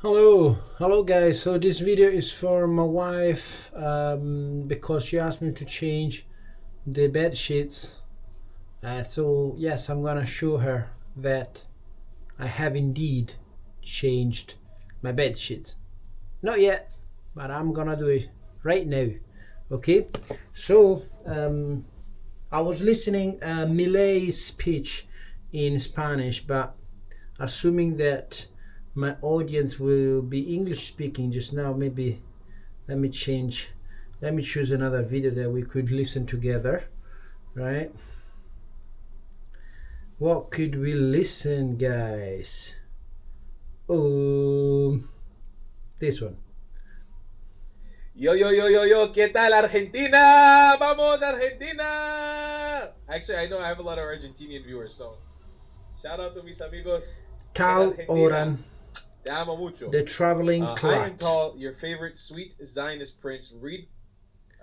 Hello guys. So this video is for my wife because she asked me to change the bed sheets. So yes, I'm gonna show her that I have indeed changed my bed sheets. Not yet, but I'm gonna do it right now. Okay. So I was listening Milei's speech in Spanish, but assuming that my audience will be English speaking just now, maybe let me change, let me choose another video that we could listen together, right? What could we listen, guys? Oh, this one. Yo, ¿qué tal Argentina? Vamos Argentina! Actually, I know I have a lot of Argentinian viewers, so shout out to mis amigos en Cal Argentina. Oran, Te amo mucho. the traveling I am clot. tall, your favorite sweet Zionist prince. Read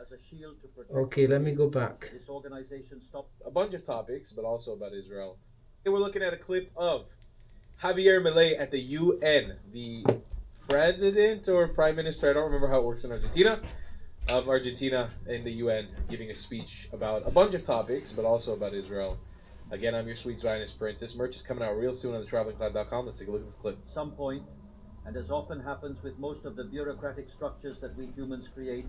as a shield to protect. Okay, let me go back. This organization stopped a bunch of topics, but also about Israel. And we're looking at a clip of Javier Milei at the UN, the president or prime minister, I don't remember how it works in Argentina, of Argentina in the UN, giving a speech about a bunch of topics, but also about Israel. Again, I'm your sweet Zionist prince. This merch is coming out real soon on thetravelingcloud.com. Let's take a look at this clip. at some point, and as often happens with most of the bureaucratic structures that we humans create,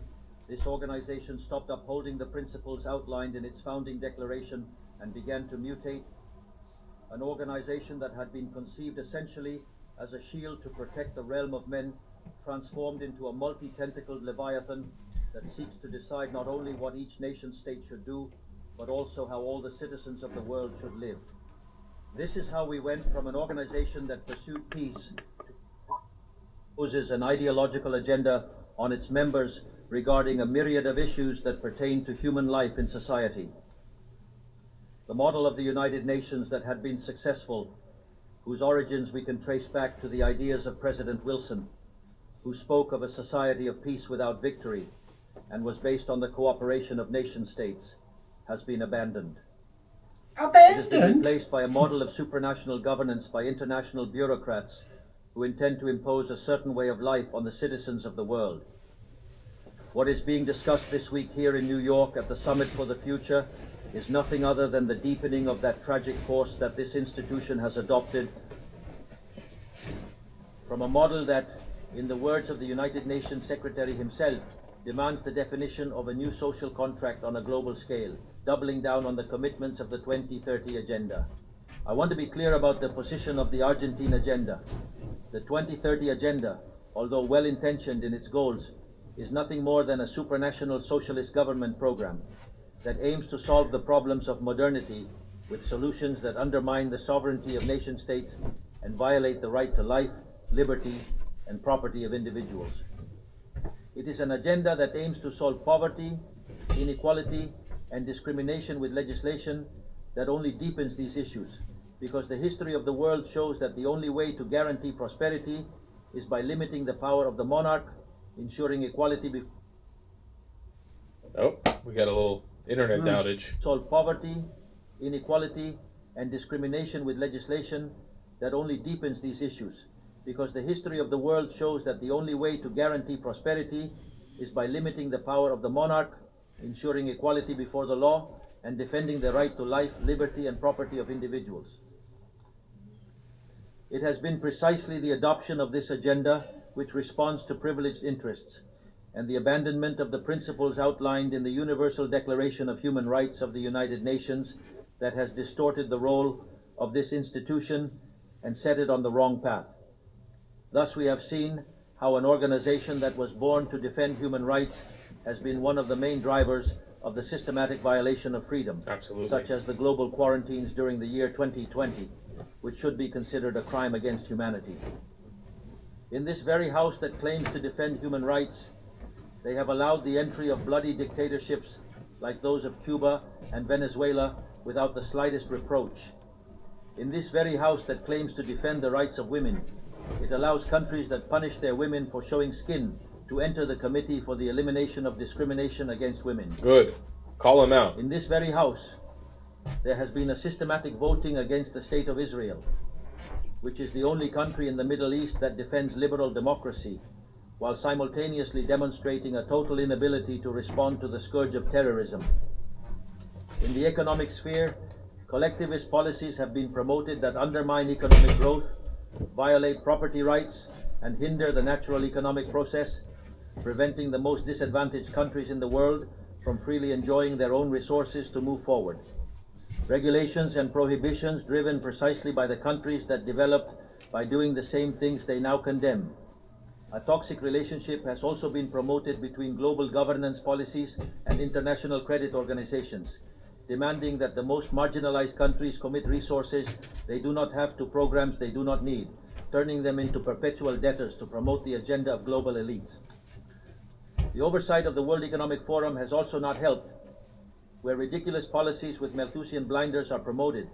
this organization stopped upholding the principles outlined in its founding declaration and began to mutate. An organization that had been conceived essentially as a shield to protect the realm of men, transformed into a multi-tentacled leviathan that seeks to decide not only what each nation state should do, but also how all the citizens of the world should live. This is how we went from an organization that pursued peace to poses an ideological agenda on its members regarding a myriad of issues that pertain to human life in society. The model of the United Nations that had been successful, whose origins we can trace back to the ideas of President Wilson, who spoke of a society of peace without victory and was based on the cooperation of nation states, has been abandoned. It has been replaced by a model of supranational governance by international bureaucrats who intend to impose a certain way of life on the citizens of the world. What is being discussed this week here in New York at the Summit for the Future is nothing other than the deepening of that tragic course that this institution has adopted from a model that, in the words of the United Nations Secretary himself, demands the definition of a new social contract on a global scale, doubling down on the commitments of the 2030 Agenda. I want to be clear about the position of the Argentine agenda. The 2030 Agenda, although well-intentioned in its goals, is nothing more than a supranational socialist government program that aims to solve the problems of modernity with solutions that undermine the sovereignty of nation states and violate the right to life, liberty, and property of individuals. It is an agenda that aims to solve poverty, inequality, and discrimination with legislation that only deepens these issues, because the history of the world shows that the only way to guarantee prosperity is by limiting the power of the monarch, ensuring equality Oh, we got a little internet outage. solve poverty, inequality, and discrimination with legislation that only deepens these issues, because the history of the world shows that the only way to guarantee prosperity is by limiting the power of the monarch, ensuring equality before the law, and defending the right to life, liberty, and property of individuals. It has been precisely the adoption of this agenda which responds to privileged interests and the abandonment of the principles outlined in the Universal Declaration of Human Rights of the United Nations that has distorted the role of this institution and set it on the wrong path. Thus, we have seen how an organization that was born to defend human rights has been one of the main drivers of the systematic violation of freedom, Absolutely. such as the global quarantines during the year 2020, which should be considered a crime against humanity. In this very house that claims to defend human rights, they have allowed the entry of bloody dictatorships like those of Cuba and Venezuela without the slightest reproach. In this very house that claims to defend the rights of women, it allows countries that punish their women for showing skin to enter the Committee for the Elimination of Discrimination Against Women. Good. Call him out. In this very house, there has been a systematic voting against the State of Israel. which is the only country in the Middle East that defends liberal democracy, while simultaneously demonstrating a total inability to respond to the scourge of terrorism. In the economic sphere, collectivist policies have been promoted that undermine economic growth, violate property rights, and hinder the natural economic process, preventing the most disadvantaged countries in the world from freely enjoying their own resources to move forward. Regulations and prohibitions driven precisely by the countries that developed by doing the same things they now condemn. A toxic relationship has also been promoted between global governance policies and international credit organizations, demanding that the most marginalized countries commit resources they do not have to programs they do not need, turning them into perpetual debtors to promote the agenda of global elites. The oversight of the World Economic Forum has also not helped, where ridiculous policies with Malthusian blinders are promoted,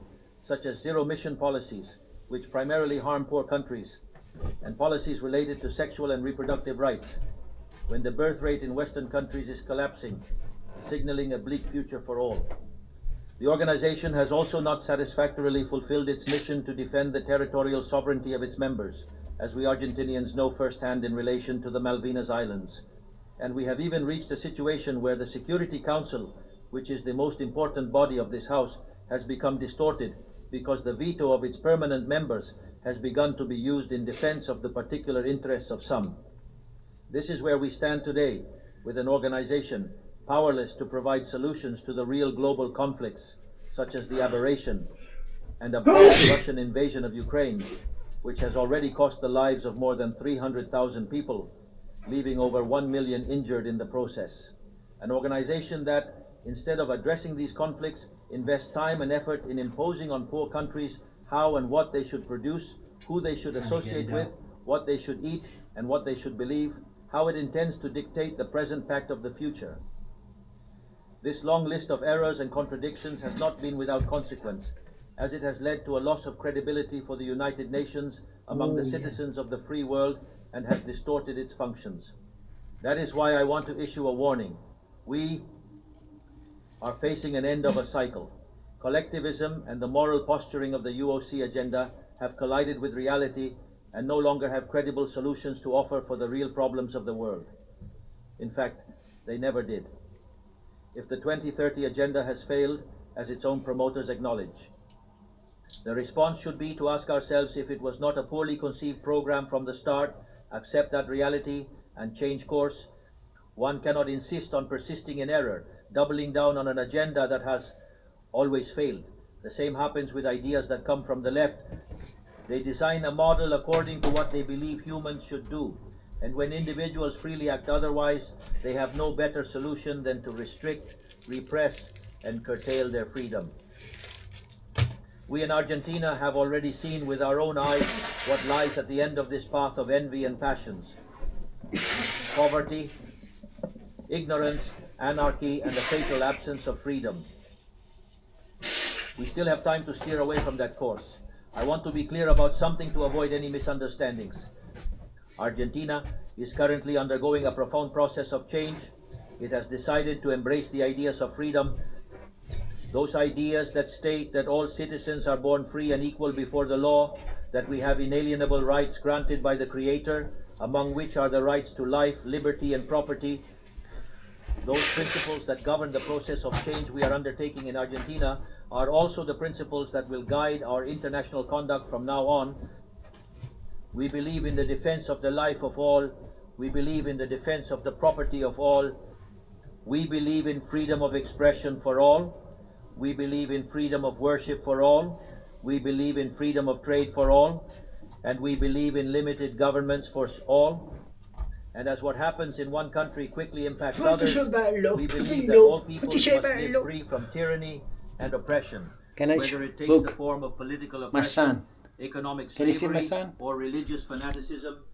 such as zero-mission policies, which primarily harm poor countries, and policies related to sexual and reproductive rights, when the birth rate in Western countries is collapsing, signaling a bleak future for all. The organization has also not satisfactorily fulfilled its mission to defend the territorial sovereignty of its members, as we Argentinians know firsthand in relation to the Malvinas Islands. And we have even reached a situation where the Security Council, which is the most important body of this House, has become distorted because the veto of its permanent members has begun to be used in defense of the particular interests of some. This is where we stand today, with an organization powerless to provide solutions to the real global conflicts, such as the aberration and abhorrent Russian invasion of Ukraine, which has already cost the lives of more than 300,000 people, leaving over 1 million injured in the process. An organization that, instead of addressing these conflicts, invests time and effort in imposing on poor countries how and what they should produce, who they should associate with, what they should eat, and what they should believe, how it intends to dictate the present pact of the future. This long list of errors and contradictions has not been without consequence, as it has led to a loss of credibility for the United Nations among the citizens of the free world and has distorted its functions. That is why I want to issue a warning. We are facing an end of a cycle. Collectivism and the moral posturing of the UOC agenda have collided with reality and no longer have credible solutions to offer for the real problems of the world. In fact, they never did. If the 2030 agenda has failed, as its own promoters acknowledge, the response should be to ask ourselves if it was not a poorly conceived program from the start, accept that reality, and change course. One cannot insist on persisting in error, doubling down on an agenda that has always failed. The same happens with ideas that come from the left. They design a model according to what they believe humans should do, and when individuals freely act otherwise, they have no better solution than to restrict, repress, and curtail their freedom. We in Argentina have already seen with our own eyes what lies at the end of this path of envy and passions. Poverty, ignorance, anarchy, and the fatal absence of freedom. We still have time to steer away from that course. I want to be clear about something to avoid any misunderstandings. Argentina is currently undergoing a profound process of change. It has decided to embrace the ideas of freedom, those ideas that state that all citizens are born free and equal before the law, that we have inalienable rights granted by the Creator, among which are the rights to life, liberty, and property. Those principles that govern the process of change we are undertaking in Argentina are also the principles that will guide our international conduct from now on. We believe in the defense of the life of all. We believe in the defense of the property of all. We believe in freedom of expression for all. We believe in freedom of worship for all. We believe in freedom of trade for all. And we believe in limited governments for all. And as what happens in one country quickly impacts others, we believe that all peoples must live free from tyranny and oppression, whether it takes the form of political oppression, economic slavery, or religious fanaticism.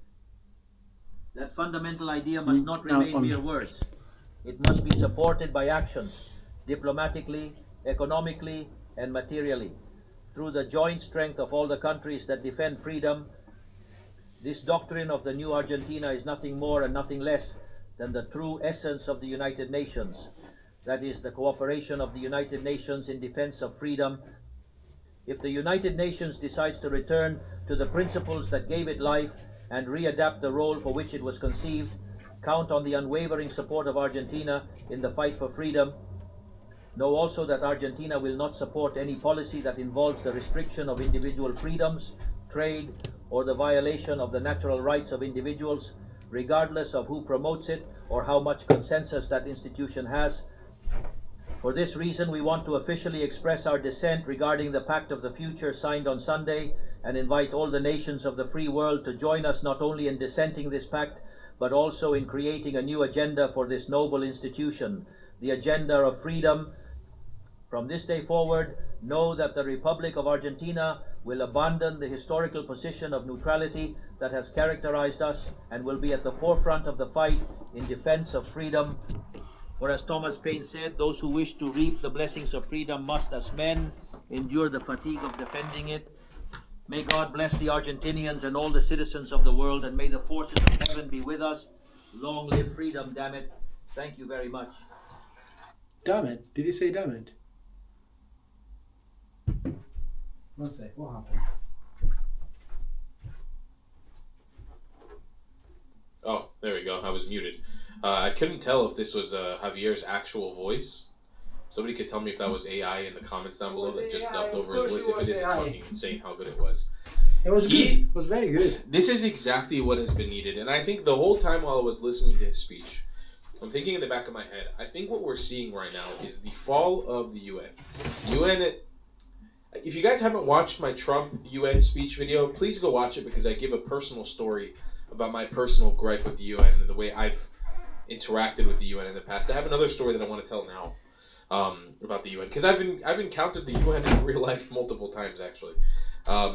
That fundamental idea must not remain mere words. It must be supported by actions, diplomatically, economically, and materially. Through the joint strength of all the countries that defend freedom, this doctrine of the new Argentina is nothing more and nothing less than the true essence of the United Nations. That is, the cooperation of the United Nations in defense of freedom, If the United Nations decides to return to the principles that gave it life and readapt the role for which it was conceived, count on the unwavering support of Argentina in the fight for freedom. Know also that Argentina will not support any policy that involves the restriction of individual freedoms, trade, or the violation of the natural rights of individuals, regardless of who promotes it or how much consensus that institution has. For this reason, we want to officially express our dissent regarding the Pact of the Future signed on Sunday and invite all the nations of the free world to join us not only in dissenting this pact, but also in creating a new agenda for this noble institution, the agenda of freedom. From this day forward, know that the Republic of Argentina will abandon the historical position of neutrality that has characterized us and will be at the forefront of the fight in defense of freedom. For as Thomas Paine said, those who wish to reap the blessings of freedom must, as men, endure the fatigue of defending it. May God bless the Argentinians and all the citizens of the world, and may the forces of heaven be with us. Long live freedom, damn it. Thank you very much. Damn it. Did he say damn it? One sec. What happened? Oh, there we go. I was muted. I couldn't tell if this was Javier's actual voice. Somebody could tell me if that was AI in the comments down below that just dubbed over his voice. If it is, it's fucking insane how good it was. It was good. It was very good. This is exactly what has been needed. And I think the whole time while I was listening to his speech, I'm thinking in the back of my head, I think what we're seeing right now is the fall of the UN. UN, if you guys haven't watched my Trump UN speech video, please go watch it because I give a personal story about my personal gripe with the UN and the way I've interacted with the UN in the past. I have another story that I want to tell now about the UN because I've encountered the UN in real life multiple times actually. I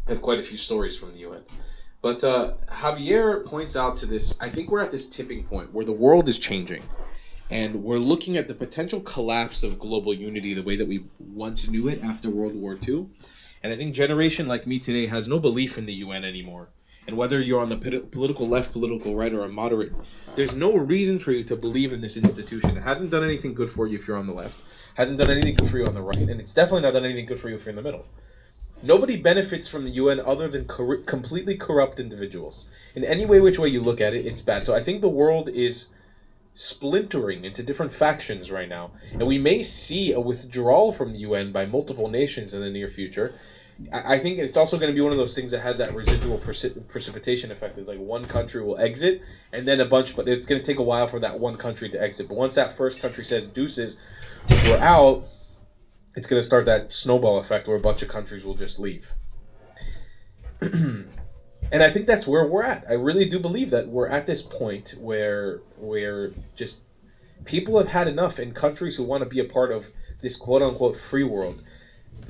have quite a few stories from the UN. But Javier points out to this, I think we're at this tipping point where the world is changing and we're looking at the potential collapse of global unity the way that we once knew it after World War II. And I think generation like me today has no belief in the UN anymore. And whether you're on the political left, political right, or a moderate, there's no reason for you to believe in this institution. It hasn't done anything good for you if you're on the left. Hasn't done anything good for you on the right. And it's definitely not done anything good for you if you're in the middle. Nobody benefits from the UN other than completely corrupt individuals. In any way, which way you look at it, it's bad. So I think the world is splintering into different factions right now. And we may see a withdrawal from the UN by multiple nations in the near future. I think it's also going to be one of those things that has that residual precipitation effect. It's like one country will exit, and then a bunch, but it's going to take a while for that one country to exit. But once that first country says deuces, we're out, it's going to start that snowball effect where a bunch of countries will just leave. And I think that's where we're at. I really do believe that we're at this point where just people have had enough in countries who want to be a part of this quote-unquote free world.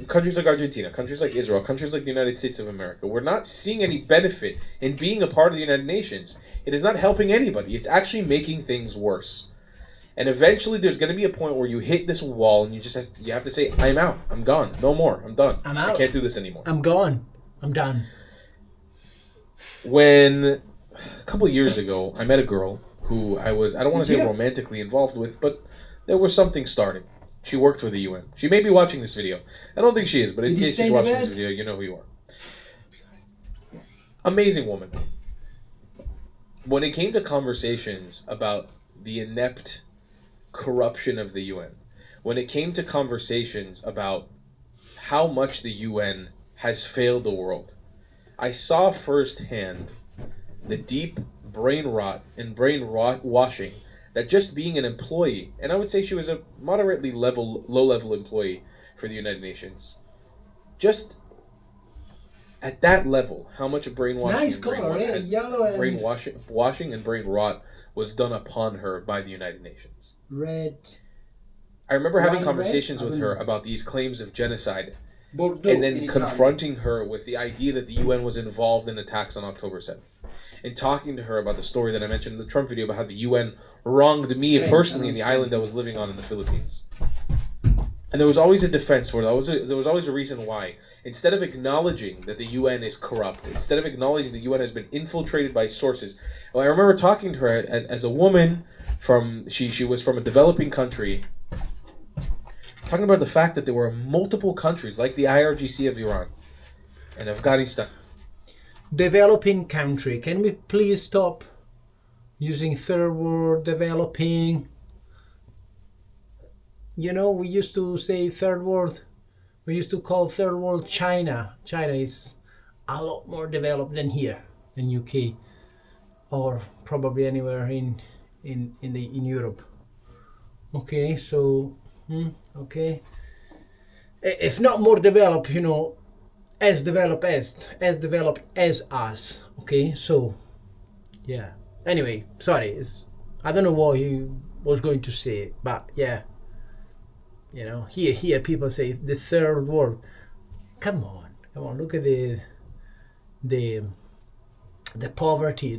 Countries like Argentina, countries like Israel, countries like the United States of America, we're not seeing any benefit in being a part of the United Nations. It is not helping anybody. It's actually making things worse. And eventually there's going to be a point where you hit this wall and you have to say, I'm out. I'm gone. No more. I'm done. I'm out. I can't do this anymore. I'm gone. I'm done. When a couple of years ago, I met a girl who I don't want to say romantically involved with, but there was something starting. She worked for the UN. She may be watching this video. I don't think she is, but in case she's watching this video, you know who you are. Amazing woman. When it came to conversations about the inept corruption of the UN, when it came to conversations about how much the UN has failed the world, I saw firsthand the deep brain rot and brain washing that just being an employee, and I would say she was a moderately low-level employee for the United Nations, just at that level, how much brainwashing washing and brain rot was done upon her by the United Nations. Red. I remember having conversations with her about these claims of genocide, and then confronting her with the idea that the UN was involved in attacks on October 7th. And talking to her about the story that I mentioned in the Trump video about how the UN wronged me personally in the island I was living on in the Philippines. And there was always a defense for it. There was always a reason why. Instead of acknowledging that the UN is corrupt, instead of acknowledging the UN has been infiltrated by sources. Well, I remember talking to her as a woman she was from a developing country, talking about the fact that there were multiple countries like the IRGC of Iran and Afghanistan. Developing country. Can we please stop using third world, developing? You know, we used to say third world. We used to call third world China. China is a lot more developed than here in UK, or probably anywhere in Europe. Okay, so okay, if not more developed, you know, as developed as us. Okay, so yeah. Anyway, sorry, I don't know what he was going to say, but yeah. You know, here people say the third world. Come on, look at the poverty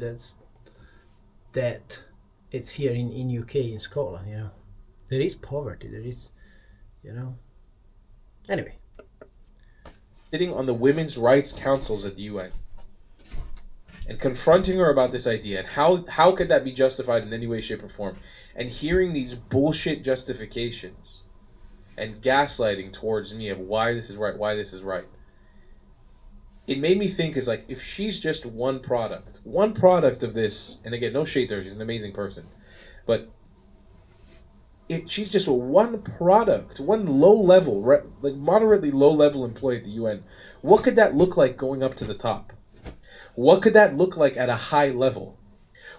that it's here in UK, in Scotland. You know, there is poverty. There is, you know. Anyway, sitting on the women's rights councils at the UN and confronting her about this idea and how could that be justified in any way, shape, or form, and hearing these bullshit justifications and gaslighting towards me of why this is right. It made me think, is like, if she's just one product of this, and again, no shade there, she's an amazing person, but if she's just one product, one low level, like moderately low level employee at the UN, what could that look like going up to the top? What could that look like at a high level?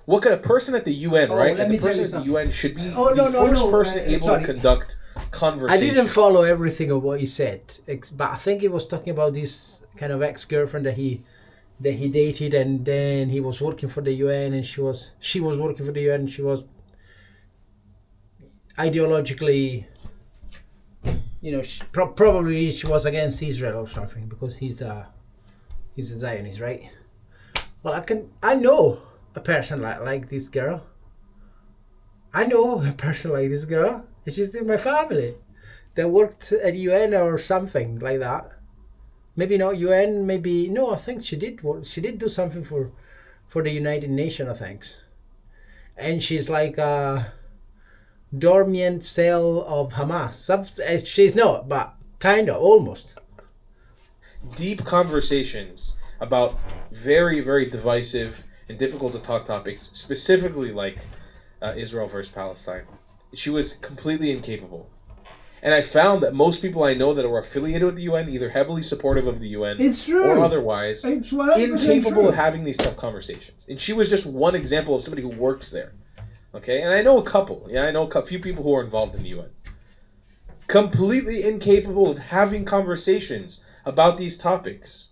What could a person at the UN, right? And the person at the UN should be the first person able to conduct conversation. I didn't follow everything of what he said, but I think he was talking about this kind of ex-girlfriend that he dated, and then he was working for the UN, and she was working for the UN, and she was ideologically, you know, probably she was against Israel or something, because he's a Zionist, right? Well, I know a person like this girl. I know a person like this girl. She's in my family. They worked at UN or something like that. Maybe not UN. Maybe no. I think she did work. She did do something for the United Nations, I think. And she's like a dormant cell of Hamas. She's not, but kind of, almost. Deep conversations about very, very divisive and difficult to talk topics, specifically like Israel versus Palestine. She was completely incapable. And I found that most people I know that are affiliated with the UN, either heavily supportive of the UN or otherwise, incapable of having these tough conversations. And she was just one example of somebody who works there. Okay? And I know a couple. Yeah, I know a few people who are involved in the UN. Completely incapable of having conversations about these topics.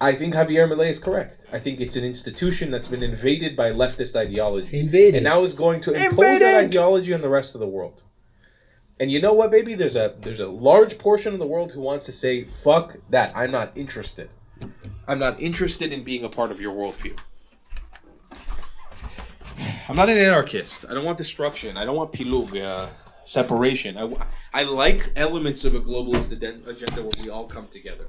I think Javier Milei is correct. I think it's an institution that's been invaded by leftist ideology. And now is going to impose that ideology on the rest of the world. And you know what, baby? There's a large portion of the world who wants to say, fuck that. I'm not interested. I'm not interested in being a part of your worldview. I'm not an anarchist. I don't want destruction. I don't want pilug, separation. I like elements of a globalist agenda where we all come together.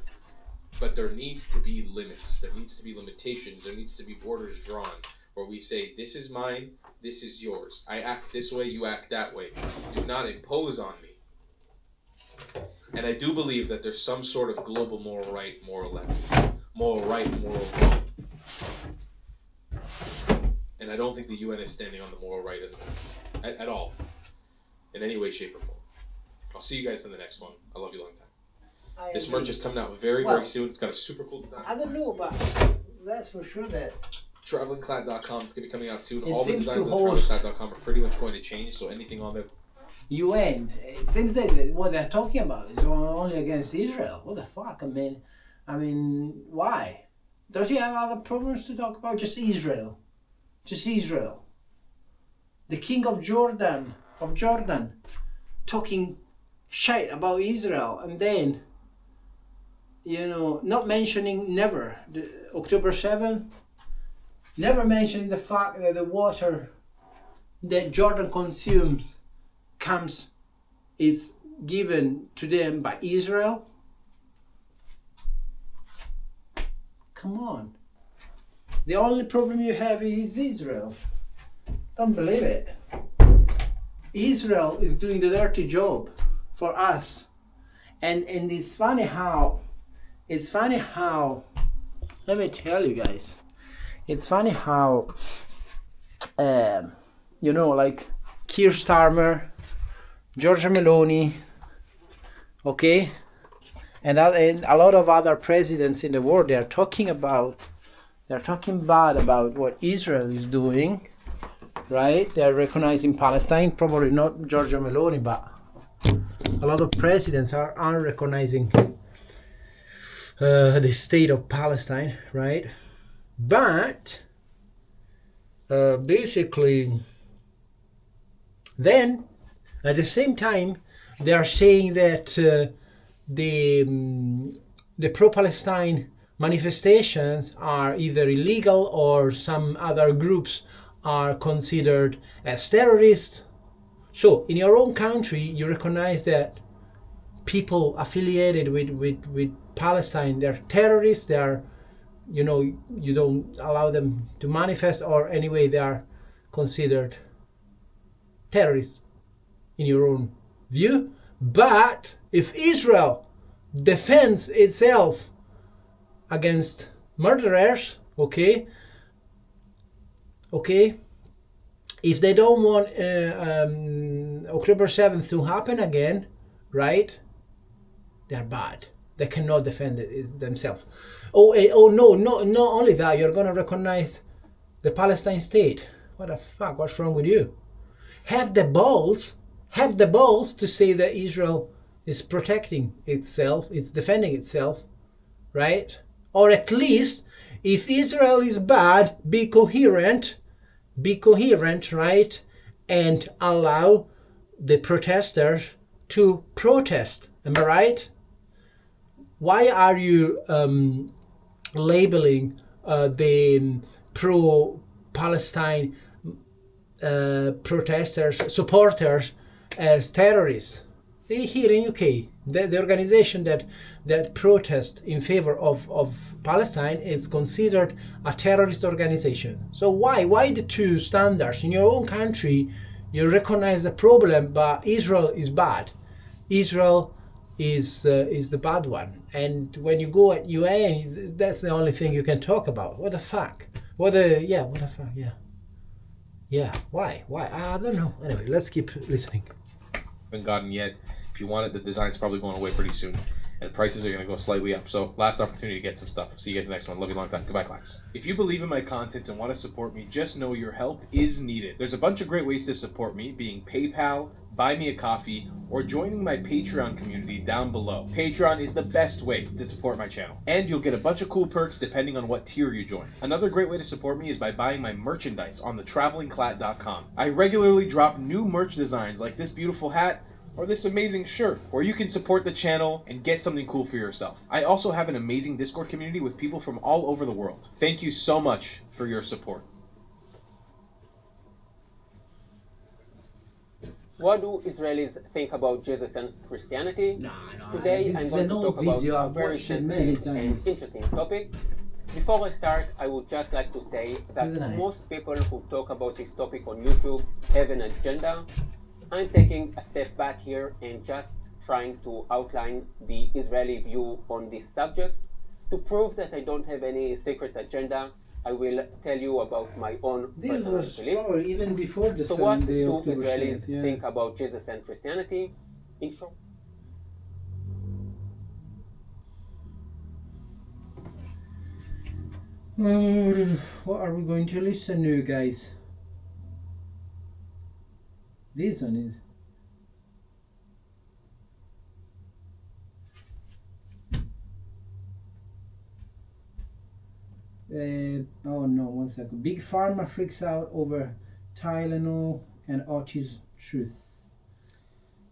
But there needs to be limits. There needs to be limitations. There needs to be borders drawn where we say, this is mine, this is yours. I act this way, you act that way. Do not impose on me. And I do believe that there's some sort of global moral right, moral left. Moral right, moral wrong. And I don't think the UN is standing on the moral right at all. In any way, shape, or form. I'll see you guys in the next one. I love you long time. This merch is coming out very, very soon. It's got a super cool design. I don't know, but that's for sure that travelingclad.com. It's going to be coming out soon. All the designs on travelingclad.com are pretty much going to change, so anything on the UN, it seems that what they're talking about is only against Israel. What the fuck? I mean, why? Don't you have other problems to talk about? Just Israel. Just Israel. The king of Jordan, talking shit about Israel, and then, you know, not mentioning October 7th, never mentioning the fact that the water that Jordan consumes is given to them by Israel. Come on. The only problem you have is Israel. Don't believe it. Israel is doing the dirty job. for us. And it's funny how let me tell you guys, it's funny how like Keir Starmer, Giorgia Meloni, okay, and a lot of other presidents in the world, they're talking bad about what Israel is doing, right? They're recognizing Palestine, probably not Giorgia Meloni, but a lot of presidents are recognizing the state of Palestine, right? But basically, then at the same time, they are saying that the pro-Palestine manifestations are either illegal or some other groups are considered as terrorists. So in your own country, you recognize that people affiliated with Palestine, they're terrorists, they are, you don't allow them to manifest, or anyway, they are considered terrorists in your own view. But if Israel defends itself against murderers, okay, if they don't want October 7th to happen again, right, they're bad. They cannot defend themselves. Oh no, not only that, you're going to recognize the Palestine state. What the fuck, what's wrong with you? Have the balls to say that Israel is protecting itself, it's defending itself, right? Or at least, if Israel is bad, be coherent, right? And allow the protesters to protest. Am I right? Why are you labeling the pro-Palestine protesters, supporters, as terrorists? Here in UK, the organization that protests in favor of Palestine is considered a terrorist organization. So why the two standards? In your own country, you recognize the problem, but Israel is bad. Israel is the bad one. And when you go at UN, that's the only thing you can talk about. What the fuck? What the fuck? Yeah. Why? I don't know. Anyway, let's keep listening. Haven't gotten yet. If you want it, the design's probably going away pretty soon, and prices are going to go slightly up. So last opportunity to get some stuff. See you guys next one. Love you long time. Goodbye, class. If you believe in my content and want to support me, just know your help is needed. There's a bunch of great ways to support me, being PayPal, buy me a coffee, or joining my Patreon community down below. Patreon is the best way to support my channel, and you'll get a bunch of cool perks depending on what tier you join. Another great way to support me is by buying my merchandise on thetravelingclat.com. I regularly drop new merch designs like this beautiful hat or this amazing shirt, where you can support the channel and get something cool for yourself. I also have an amazing Discord community with people from all over the world. Thank you so much for your support. What do Israelis think about Jesus and Christianity? No. Today I'm going to talk about a very sensitive and interesting topic. Before I start, I would just like to say that most people who talk about this topic on YouTube have an agenda. I'm taking a step back here and just trying to outline the Israeli view on this subject. To prove that I don't have any secret agenda, I will tell you about my own personal beliefs. Even before the so what do Israelis think about Jesus and Christianity? In short, what are we going to listen to, guys? This one is oh no, one second. Big Pharma freaks out over Tylenol and autism truth.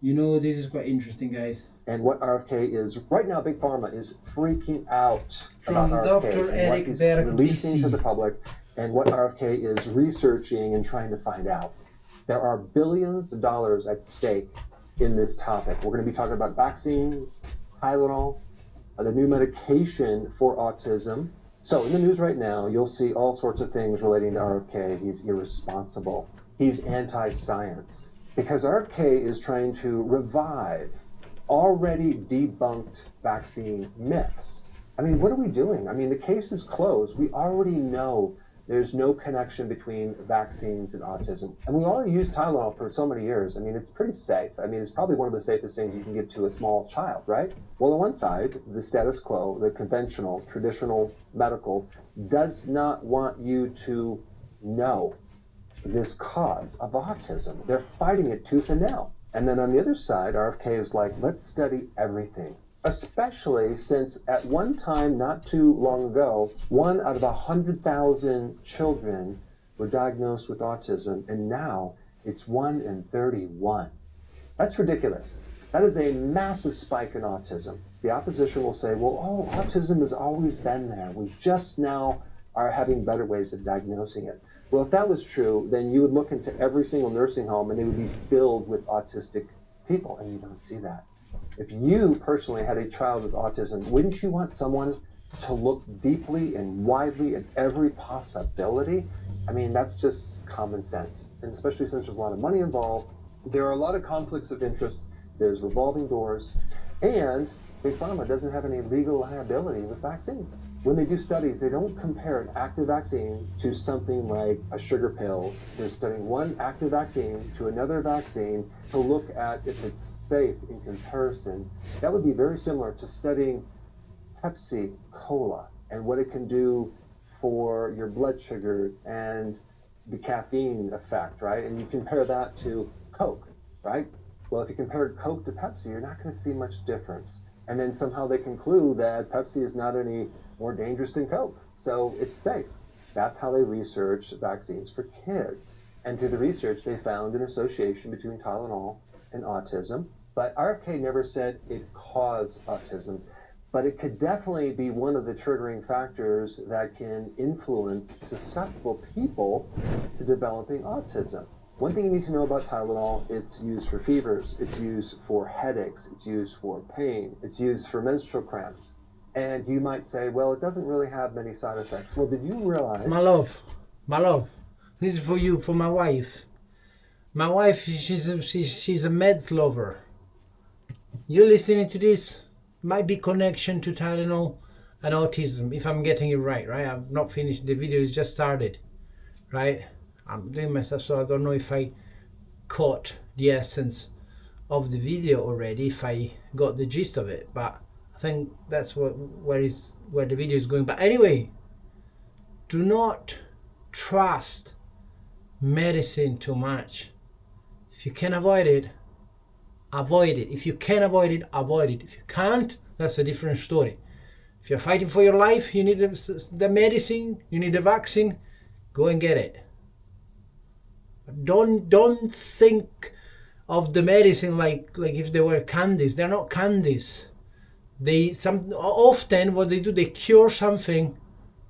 This is quite interesting, guys. And what RFK is right now, Big Pharma is freaking out From about RFK Dr. and Eric what he's Berg, releasing DC. to the public, and what RFK is researching and trying to find out. There are billions of dollars at stake in this topic. We're going to be talking about vaccines, Tylenol, the new medication for autism. So in the news right now, you'll see all sorts of things relating to RFK. He's irresponsible. He's anti-science. Because RFK is trying to revive already debunked vaccine myths. I mean, what are we doing? I mean, the case is closed. We already know there's no connection between vaccines and autism. And we already use Tylenol for so many years. I mean, it's pretty safe. I mean, it's probably one of the safest things you can give to a small child, right? Well, on one side, the status quo, the conventional, traditional medical, does not want you to know this cause of autism. They're fighting it tooth and nail. And then on the other side, RFK is like, let's study everything. Especially since at one time, not too long ago, 1 out of 100,000 children were diagnosed with autism, and now it's 1 in 31. That's ridiculous. That is a massive spike in autism. So the opposition will say, well, oh, autism has always been there. We just now are having better ways of diagnosing it. Well, if that was true, then you would look into every single nursing home and it would be filled with autistic people, and you don't see that. If you personally had a child with autism, wouldn't you want someone to look deeply and widely at every possibility? I mean, that's just common sense. And especially since there's a lot of money involved, there are a lot of conflicts of interest, there's revolving doors, and Big Pharma doesn't have any legal liability with vaccines. When they do studies, they don't compare an active vaccine to something like a sugar pill. They're studying one active vaccine to another vaccine to look at if it's safe in comparison. That would be very similar to studying Pepsi Cola and what it can do for your blood sugar and the caffeine effect, right? And you compare that to Coke, right? Well, if you compared Coke to Pepsi, you're not going to see much difference. And then somehow they conclude that Pepsi is not any more dangerous than Coke, so it's safe. That's how they research vaccines for kids. And through the research, they found an association between Tylenol and autism. But RFK never said it caused autism, but it could definitely be one of the triggering factors that can influence susceptible people to developing autism. One thing you need to know about Tylenol, it's used for fevers, it's used for headaches, it's used for pain, it's used for menstrual cramps. And you might say, well, it doesn't really have many side effects. Well, did you realize... My love, this is for you, for my wife. My wife, she's a meds lover. You listening to this, might be connection to Tylenol and autism, if I'm getting it right? I've not finished the video, it's just started, right? I'm doing myself, so I don't know if I caught the essence of the video already, if I got the gist of it, but I think that's where the video is going. But anyway, do not trust medicine too much. If you can avoid it, avoid it. If you can avoid it, avoid it. If you can't, that's a different story. If you're fighting for your life, you need the medicine, you need the vaccine, go and get it. Don't think of the medicine like if they were candies. They're not candies. Often what they do, they cure something,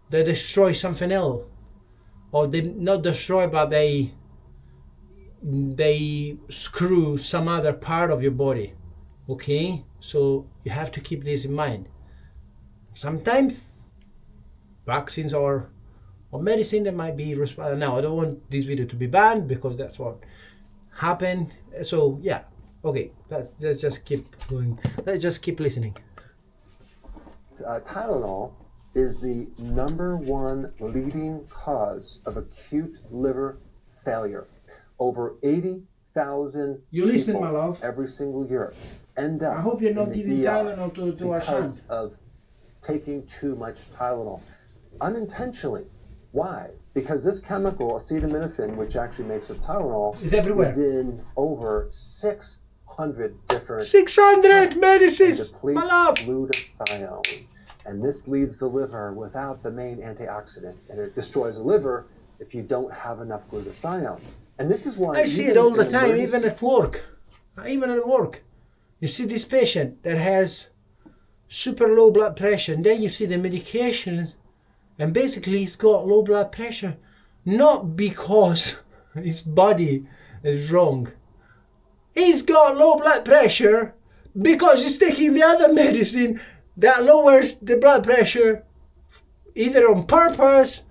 they destroy something else, or they not destroy, but they screw some other part of your body. Okay, so you have to keep this in mind. Sometimes vaccines or medicine that might be responsible. Now, I don't want this video to be banned because that's what happened. So yeah, okay, let's just keep going. Let's just keep listening. Tylenol is the #1 leading cause of acute liver failure. Over 80,000 You listen, people my love. every single year end up. I hope you're not giving Tylenol to our son. Because of taking too much Tylenol unintentionally. Why? Because this chemical, acetaminophen, which actually makes up Tylenol, is everywhere. Is in over 600 different 600 medicines, my love. Glutathione. And this leaves the liver without the main antioxidant, and it destroys the liver if you don't have enough glutathione. And this is why I see it all the time, even at work. You see this patient that has super low blood pressure, and then you see the medications, and basically he's got low blood pressure, not because his body is wrong. He's got low blood pressure because he's taking the other medicine that lowers the blood pressure, either on purpose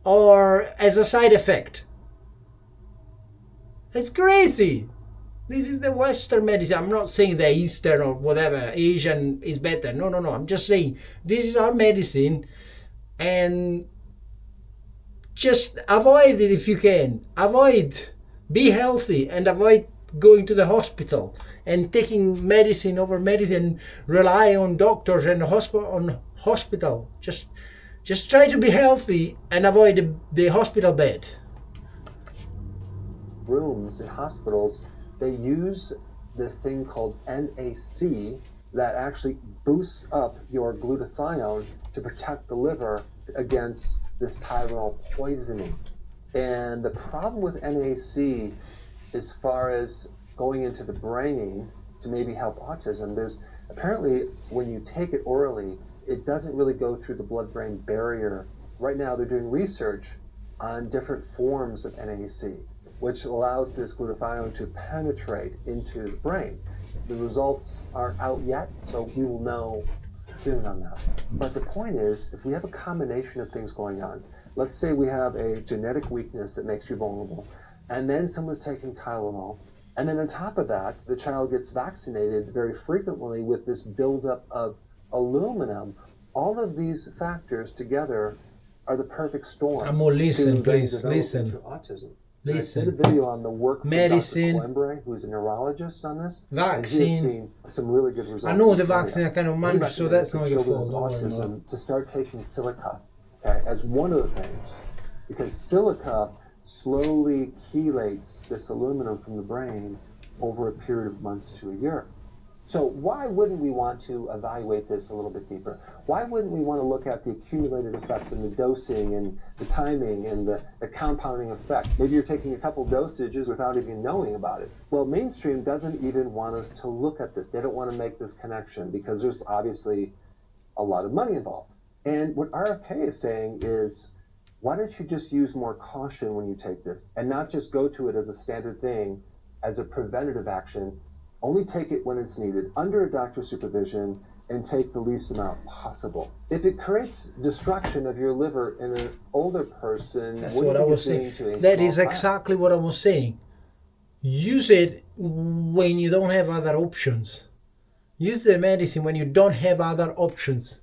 or as a side effect. It's crazy. This is the Western medicine. I'm not saying the Eastern or whatever, Asian is better. No. I'm just saying this is our medicine, and just avoid it if you can. Be healthy and avoid going to the hospital and taking medicine over medicine, rely on doctors and hospital. Just try to be healthy and avoid the hospital bed. Rooms in hospitals, they use this thing called NAC that actually boosts up your glutathione to protect the liver against this Tylenol poisoning. And the problem with NAC, as far as going into the brain to maybe help autism, there's apparently when you take it orally, it doesn't really go through the blood-brain barrier. Right now they're doing research on different forms of NAC, which allows this glutathione to penetrate into the brain. The results aren't out yet, so we will know soon on that. But the point is, if we have a combination of things going on, let's say we have a genetic weakness that makes you vulnerable, and then someone's taking Tylenol, and then on top of that, the child gets vaccinated very frequently with this buildup of aluminum. All of these factors together are the perfect storm. Amor, listen, please, listen. Autism. Listen. I did a video on the work from Medicine, Dr. Coimbra, who's a neurologist on this. vaccine. And he has seen some really good results. I know the vaccine I kind of managed, so that's not your children fault. with autism to start taking silica, okay, as one of the things, because silica slowly chelates this aluminum from the brain over a period of months to a year. So why wouldn't we want to evaluate this a little bit deeper? Why wouldn't we want to look at the accumulated effects and the dosing and the timing and the compounding effect? Maybe you're taking a couple dosages without even knowing about it. Well, mainstream doesn't even want us to look at this. They don't want to make this connection because there's obviously a lot of money involved. And what RFK is saying is, why don't you just use more caution when you take this and not just go to it as a standard thing, as a preventative action. Only take it when it's needed, under a doctor's supervision, and take the least amount possible. If it creates destruction of your liver in an older person, that's what I was saying. That is exactly what I was saying. Use it when you don't have other options. Use the medicine when you don't have other options.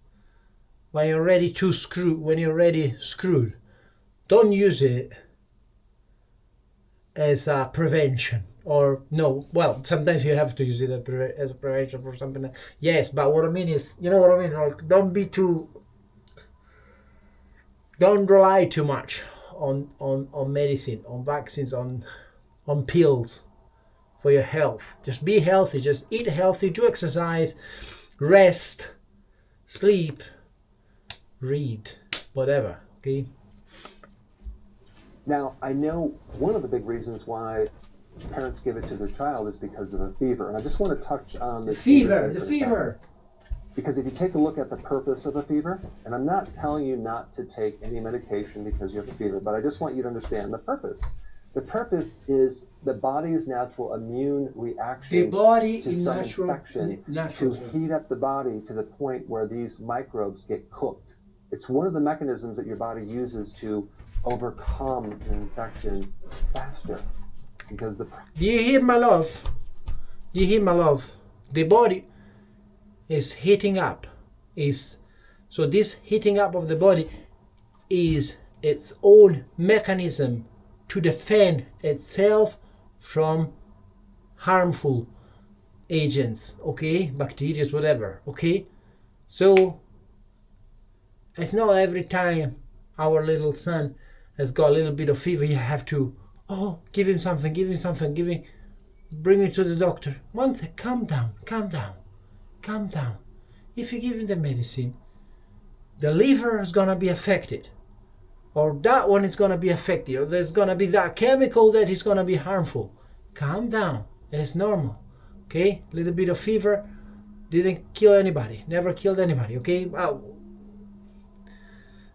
When you're ready to screwed. Don't use it as a prevention. Or no, well, sometimes you have to use it as a prevention for something. Yes, but what I mean is, you know what I mean? Like, don't rely too much on medicine, on vaccines, on pills for your health. Just be healthy. Just eat healthy. Do exercise. Rest. Sleep. Read. Whatever. Okay. Now, I know one of the big reasons why parents give it to their child is because of a fever. And I just want to touch on this fever. Because if you take a look at the purpose of a fever, and I'm not telling you not to take any medication because you have a fever, but I just want you to understand the purpose. The purpose is the body's natural immune reaction to some infection to heat up the body to the point where these microbes get cooked. It's one of the mechanisms that your body uses to overcome an infection faster. Because do you hear, my love? The body is heating up. So this heating up of the body is its own mechanism to defend itself from harmful agents, okay? Bacteria, whatever, okay? So it's not every time our little son has got a little bit of fever, you have to give him something, bring him to the doctor. Once, calm down. If you give him the medicine, the liver is gonna be affected, or that one is gonna be affected, or there's gonna be that chemical that is gonna be harmful. Calm down, it's normal, okay? A little bit of fever didn't kill anybody, never killed anybody, okay? Well,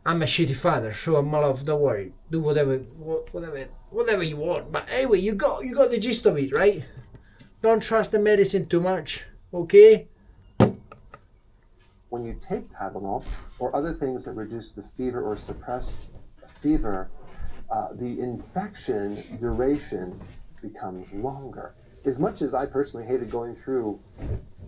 I'm a shitty father, so my love, don't worry. Do whatever you want. But anyway, you got the gist of it, right? Don't trust the medicine too much, okay? When you take Tylenol or other things that reduce the fever or suppress fever, the infection duration becomes longer. as much as I personally hated going through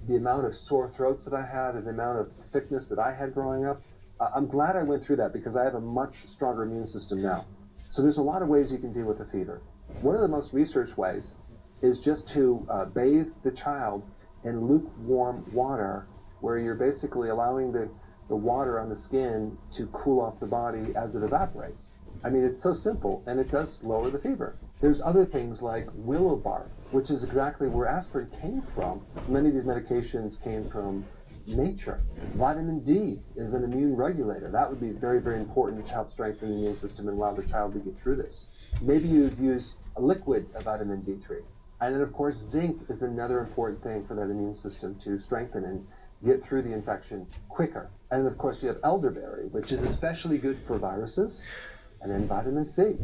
the amount of sore throats that I had and the amount of sickness that I had growing up, I'm glad I went through that because I have a much stronger immune system now. So there's a lot of ways you can deal with a fever. One of the most researched ways is just to bathe the child in lukewarm water, where you're basically allowing the water on the skin to cool off the body as it evaporates. I mean, it's so simple, and it does lower the fever. There's other things like willow bark, which is exactly where aspirin came from. Many of these medications came from nature. Vitamin D is an immune regulator. That would be very, very important to help strengthen the immune system and allow the child to get through this. Maybe you'd use a liquid of vitamin D3. And then, of course, zinc is another important thing for that immune system to strengthen and get through the infection quicker. And then, of course, you have elderberry, which is especially good for viruses, and then vitamin C,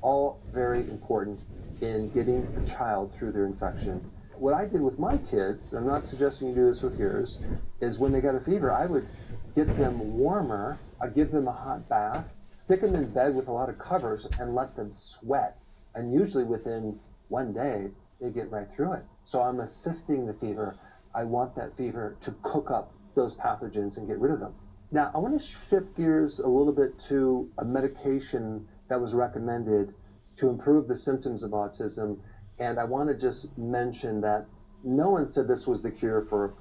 all very important in getting the child through their infection. What I did with my kids, I'm not suggesting you do this with yours, is when they got a fever, I would get them warmer, I'd give them a hot bath, stick them in bed with a lot of covers, and let them sweat. And usually within one day, they get right through it. So I'm assisting the fever. I want that fever to cook up those pathogens and get rid of them. Now, I want to shift gears a little bit to a medication that was recommended to improve the symptoms of autism. And I want to just mention that no one said this was the cure for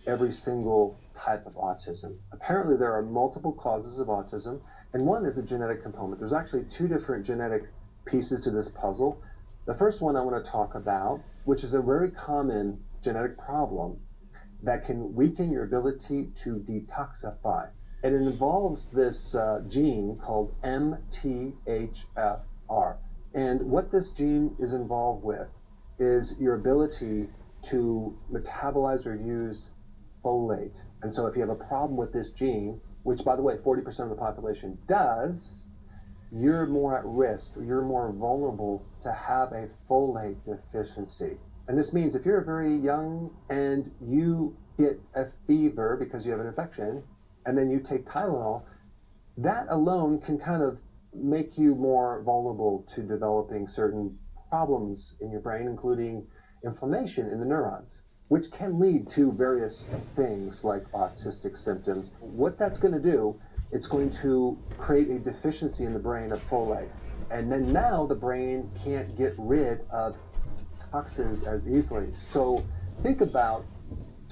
every single type of autism. Apparently, there are multiple causes of autism, and one is a genetic component. There's actually two different genetic pieces to this puzzle. The first one I want to talk about, which is a very common genetic problem that can weaken your ability to detoxify. And it involves this gene called MTHFR. And what this gene is involved with is your ability to metabolize or use folate. And so if you have a problem with this gene, which by the way, 40% of the population does, you're more at risk, or you're more vulnerable to have a folate deficiency. And this means if you're very young and you get a fever because you have an infection, and then you take Tylenol, that alone can kind of make you more vulnerable to developing certain problems in your brain, including inflammation in the neurons, which can lead to various things like autistic symptoms. What that's going to do, it's going to create a deficiency in the brain of folate. And then now the brain can't get rid of toxins as easily. So think about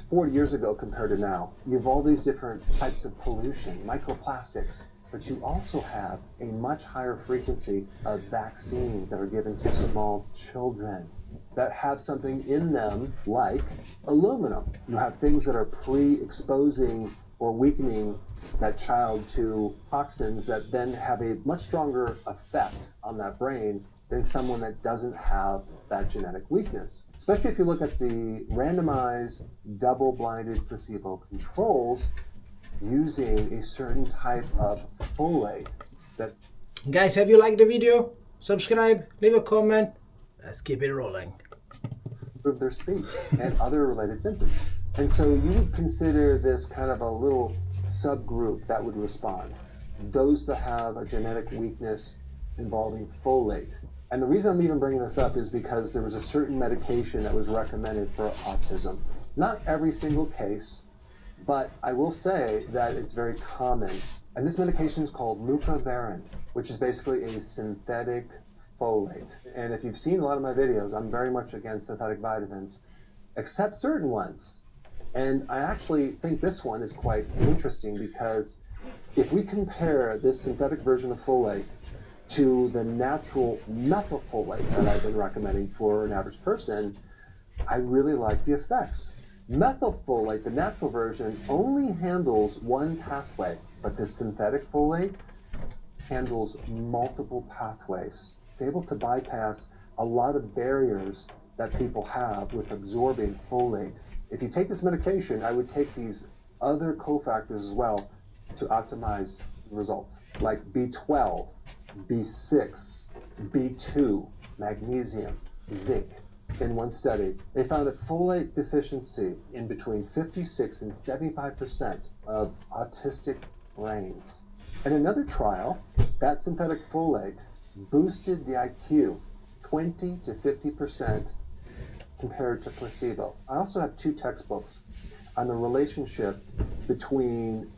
40 years ago compared to now. You have all these different types of pollution, microplastics, but you also have a much higher frequency of vaccines that are given to small children that have something in them like aluminum. You have things that are pre-exposing or weakening that child to toxins that then have a much stronger effect on that brain than someone that doesn't have that genetic weakness. Especially if you look at the randomized, double-blinded placebo controls using a certain type of folate that... Guys, have you liked the video? Subscribe, leave a comment. Let's keep it rolling. ...improve their speech and other related symptoms. And so you would consider this kind of a little subgroup that would respond. Those that have a genetic weakness involving folate. And the reason I'm even bringing this up is because there was a certain medication that was recommended for autism. Not every single case, but I will say that it's very common. And this medication is called leucovorin, which is basically a synthetic folate. And if you've seen a lot of my videos, I'm very much against synthetic vitamins, except certain ones. And I actually think this one is quite interesting because if we compare this synthetic version of folate to the natural methylfolate that I've been recommending for an average person, I really like the effects. Methylfolate, the natural version, only handles one pathway, but the synthetic folate handles multiple pathways. It's able to bypass a lot of barriers that people have with absorbing folate. If you take this medication, I would take these other cofactors as well to optimize results, like B12, B6, B2, magnesium, zinc. In one study, they found a folate deficiency in between 56 and 75% of autistic brains. In another trial, that synthetic folate boosted the IQ 20 to 50% compared to placebo. I also have 2 textbooks on the relationship between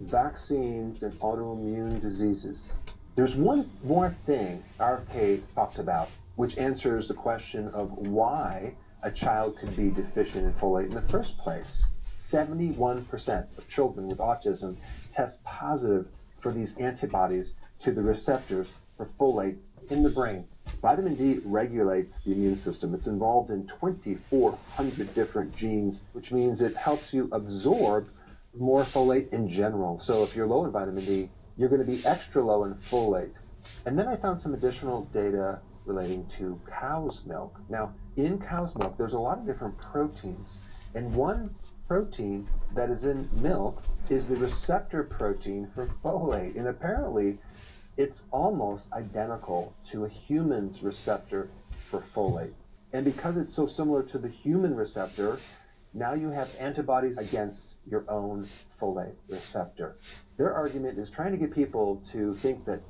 vaccines and autoimmune diseases. There's one more thing RFK talked about, which answers the question of why a child could be deficient in folate in the first place. 71% of children with autism test positive for these antibodies to the receptors for folate in the brain. Vitamin D regulates the immune system. It's involved in 2,400 different genes, which means it helps you absorb more folate in general. So if you're low in vitamin D, you're going to be extra low in folate. And then I found some additional data relating to cow's milk. Now, in cow's milk, there's a lot of different proteins. And one protein that is in milk is the receptor protein for folate. And apparently, it's almost identical to a human's receptor for folate. And because it's so similar to the human receptor, now you have antibodies against your own folate receptor. Their argument is trying to get people to think that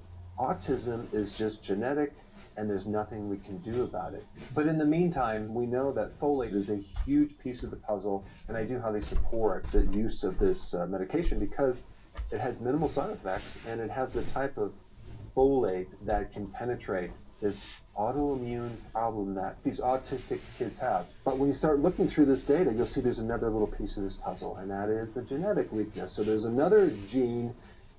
autism is just genetic and there's nothing we can do about it. But in the meantime, we know that folate is a huge piece of the puzzle, and I do highly support the use of this medication because it has minimal side effects and it has the type of folate that can penetrate this autoimmune problem that these autistic kids have. But when you start looking through this data, you'll see there's another little piece of this puzzle, and that is the genetic weakness. So there's another gene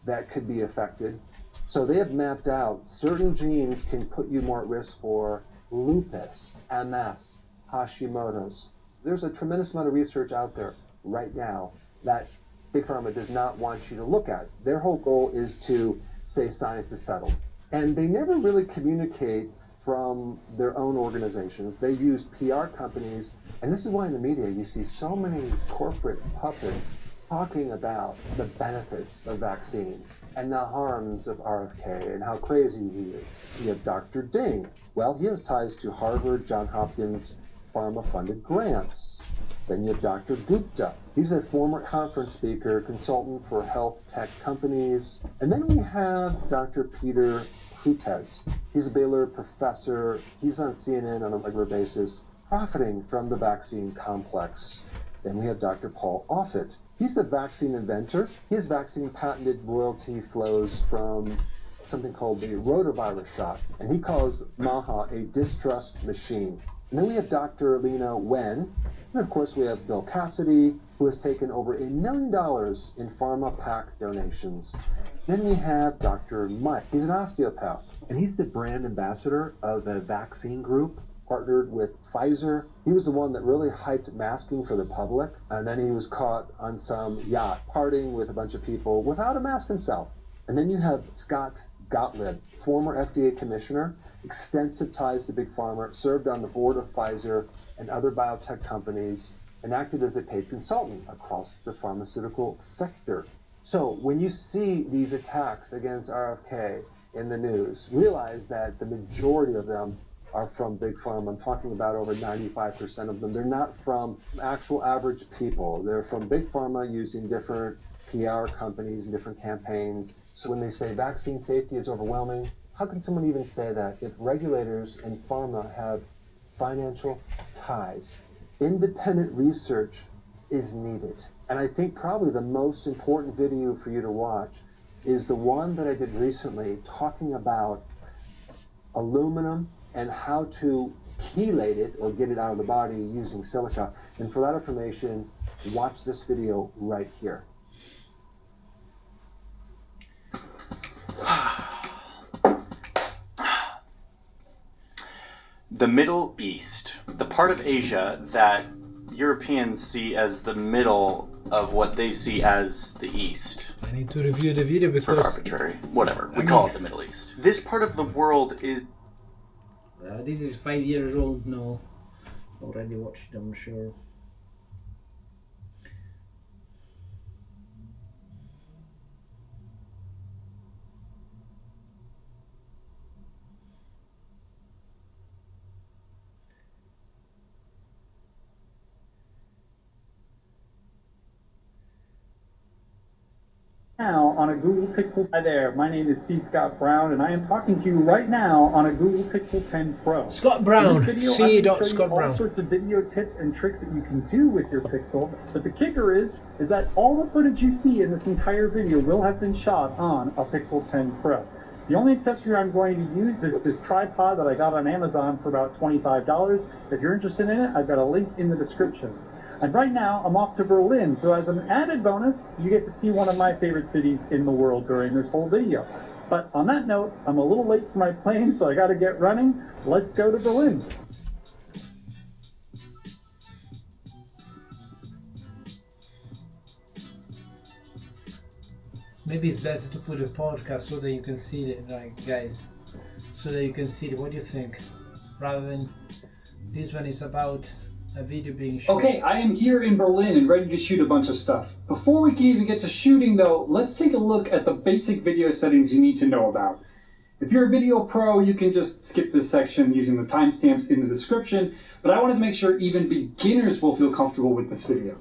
that could be affected. So they have mapped out certain genes can put you more at risk for lupus, MS, Hashimoto's. There's a tremendous amount of research out there right now that Big Pharma does not want you to look at. Their whole goal is to say science is settled. And they never really communicate from their own organizations. They use PR companies, and this is why in the media you see so many corporate puppets talking about the benefits of vaccines and the harms of RFK and how crazy he is. You have Dr. Ding. Well, he has ties to Harvard, Johns Hopkins, pharma-funded grants. Then you have Dr. Gupta. He's a former conference speaker, consultant for health tech companies. And then we have Dr. Peter Hotez. He's a Baylor professor. He's on CNN on a regular basis, profiting from the vaccine complex. Then we have Dr. Paul Offit. He's a vaccine inventor. His vaccine patented royalty flows from something called the rotavirus shot, and he calls MAHA a distrust machine. And then we have Dr. Lena Wen, and of course we have Bill Cassidy, who has taken over $1 million in pharma PAC donations. Then we have Dr. Mike. He's an osteopath, and he's the brand ambassador of a vaccine group partnered with Pfizer. He was the one that really hyped masking for the public, and then he was caught on some yacht partying with a bunch of people without a mask himself. And then you have Scott Gottlieb, former FDA commissioner, extensive ties to Big Pharma, served on the board of Pfizer and other biotech companies, and acted as a paid consultant across the pharmaceutical sector. So when you see these attacks against RFK in the news, realize that the majority of them are from Big Pharma. I'm talking about over 95% of them. They're not from actual average people. They're from Big Pharma using different PR companies and different campaigns. So when they say vaccine safety is overwhelming, how can someone even say that if regulators and pharma have financial ties? Independent research is needed. And I think probably the most important video for you to watch is the one that I did recently talking about aluminum and how to chelate it or get it out of the body using silica. And for that information, watch this video right here. The Middle East, the part of Asia that Europeans see as the middle of what they see as the East. I need to review the video because... Sort of arbitrary. Whatever. We call it the Middle East. This part of the world is... this is 5 years old now. Already watched, I'm sure. Now, on on a Google Pixel. Hi there, my name is C. Scott Brown, and I am talking to you right now on a Google Pixel 10 Pro. Scott Brown, In this video, C. I'm going to show Scott you all Brown. sorts of video tips and tricks that you can do with your Pixel. But the kicker is that all the footage you see in this entire video will have been shot on a Pixel 10 Pro. The only accessory I'm going to use is this tripod that I got on Amazon for about $25. If you're interested in it, I've got a link in the description. And right now, I'm off to Berlin, so as an added bonus, you get to see one of my favorite cities in the world during this whole video. But on that note, I'm a little late for my plane, so I gotta get running. Let's go to Berlin. Maybe it's better to put a podcast so that you can see it, right, guys? So that you can see it. What do you think? Rather than this one is about a video being shot. Okay, I am here in Berlin and ready to shoot a bunch of stuff. Before we can even get to shooting though, let's take a look at the basic video settings you need to know about. If you're a video pro, you can just skip this section using the timestamps in the description, but I wanted to make sure even beginners will feel comfortable with this video.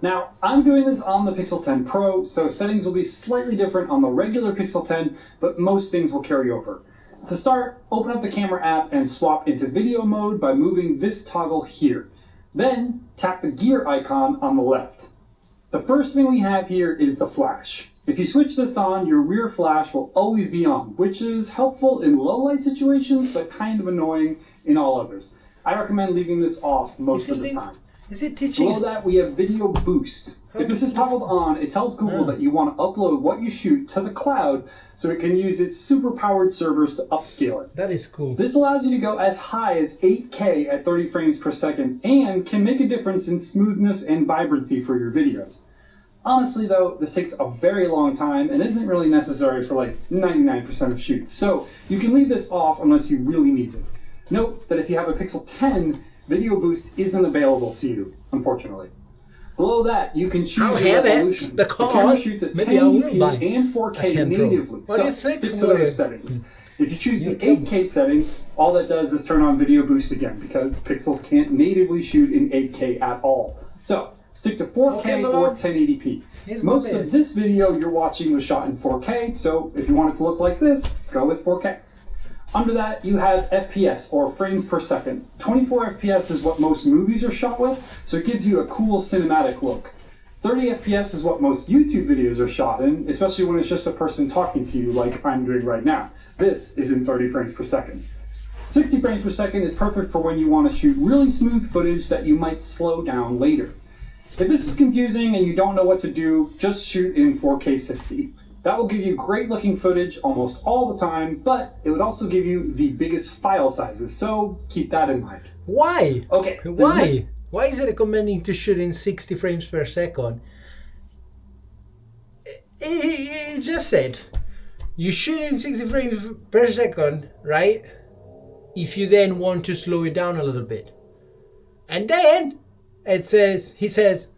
Now, I'm doing this on the Pixel 10 Pro, so settings will be slightly different on the regular Pixel 10, but most things will carry over. To start, open up the camera app and swap into video mode by moving this toggle here. Then, tap the gear icon on the left. The first thing we have here is the flash. If you switch this on, your rear flash will always be on, which is helpful in low light situations, but kind of annoying in all others. I recommend leaving this off most of the time. Is it teaching? Below that, we have Video Boost. If this is toggled on, it tells Google that you want to upload what you shoot to the cloud so it can use its super-powered servers to upscale it. That is cool. This allows you to go as high as 8K at 30 frames per second and can make a difference in smoothness and vibrancy for your videos. Honestly though, this takes a very long time and isn't really necessary for like 99% of shoots, so you can leave this off unless you really need it. Note that if you have a Pixel 10, Video Boost isn't available to you, unfortunately. Below that, you can choose I'll the have resolution. it. The camera shoots at 1080p and 4K natively, What do you so think? stick to those settings. If you choose the 8K setting, all that does is turn on Video Boost again, because Pixels can't natively shoot in 8K at all. So, stick to 4K or 1080p. Most of this video you're watching was shot in 4K, so if you want it to look like this, go with 4K. Under that, you have FPS, or frames per second. 24 FPS is what most movies are shot with, so it gives you a cool cinematic look. 30 FPS is what most YouTube videos are shot in, especially when it's just a person talking to you like I'm doing right now. This is in 30 frames per second. 60 frames per second is perfect for when you want to shoot really smooth footage that you might slow down later. If this is confusing and you don't know what to do, just shoot in 4K 60. That will give you great looking footage almost all the time, but it would also give you the biggest file sizes, so keep that in mind. Why? Okay. Why? Why is it recommending to shoot in 60 frames per second? It just said you shoot in 60 frames per second, right? If you then want to slow it down a little bit. And then he says,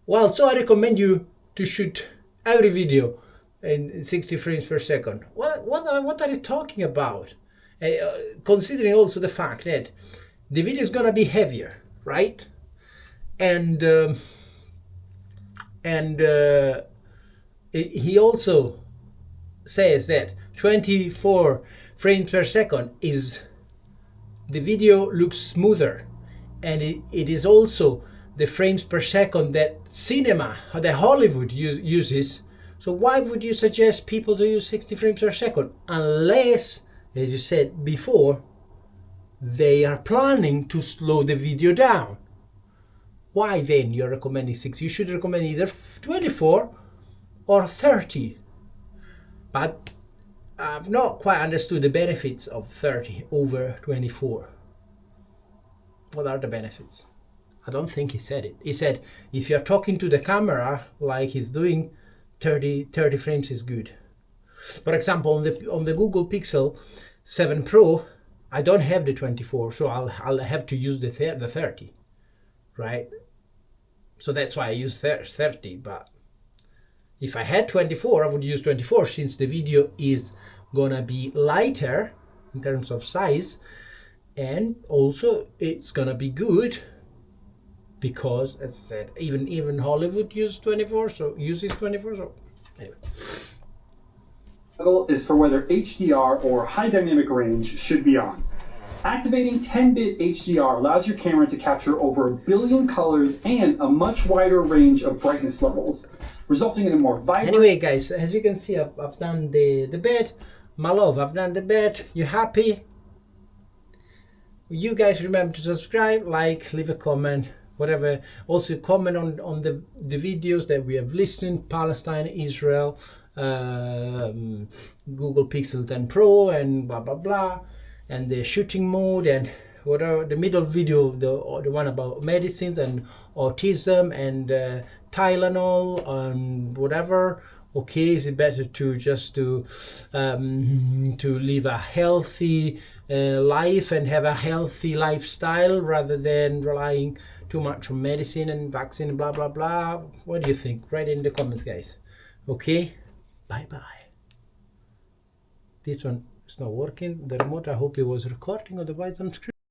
well, so I recommend you to shoot every video in 60 frames per second. What are you talking about? Considering also the fact that the video is gonna be heavier, right? And he also says that 24 frames per second is the video looks smoother, and it is also the frames per second that that Hollywood uses. So why would you suggest people to use 60 frames per second? Unless, as you said before, they are planning to slow the video down. Why then you're recommending 60? You should recommend either 24 or 30. But I've not quite understood the benefits of 30 over 24. What are the benefits? I don't think he said it. He said if you're talking to the camera like he's doing, 30 frames is good. For example, on the Google Pixel 7 Pro, I don't have the 24, so I'll have to use the 30, right? So that's why I use 30. But if I had 24, I would use 24 since the video is gonna be lighter in terms of size, and also it's gonna be good because, as I said, even Hollywood uses 24, so anyway. toggle is for whether HDR or high dynamic range should be on. Activating 10-bit HDR allows your camera to capture over 1 billion colors and a much wider range of brightness levels, resulting in a more vibrant... Anyway, guys, as you can see, I've done the bed. My love, I've done the bed. You happy? You guys remember to subscribe, like, leave a comment, whatever. Also comment on the videos that we have listened, Palestine, Israel, Google Pixel 10 Pro, and blah blah blah, and the shooting mode, and whatever. The middle video, the one about medicines and autism and Tylenol and whatever. Okay, is it better to just to live a healthy life and have a healthy lifestyle rather than relying too much on medicine and vaccine and blah blah blah? What do you think? Write it in the comments, guys. Okay, bye bye. This one is not working, the remote. I hope it was recording, otherwise I'm screwed.